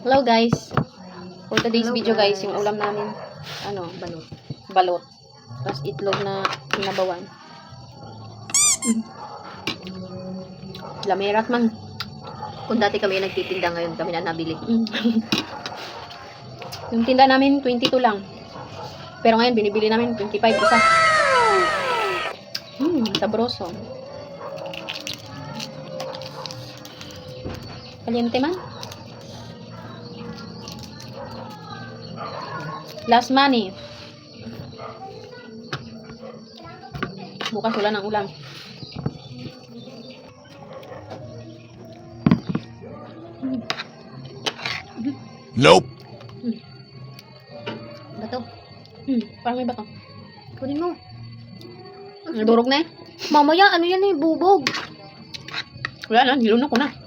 Hello guys. For today's video guys, yung ulam namin, balot. Tapos itlog na kinabawan. Lamerat man. Kung dati kami nagtitinda, ngayon kami na nabili. Yung tinda namin, 22 lang. Pero ngayon, binibili namin 25 isa. Sabroso. Kaliente man. Last money. Bukas wala ng ulam. Nope. Bato. Parang may bato. Kunin mo. Nadurog na eh. Mamaya, ano yan eh, bubog. Wala na, nilunok ko na.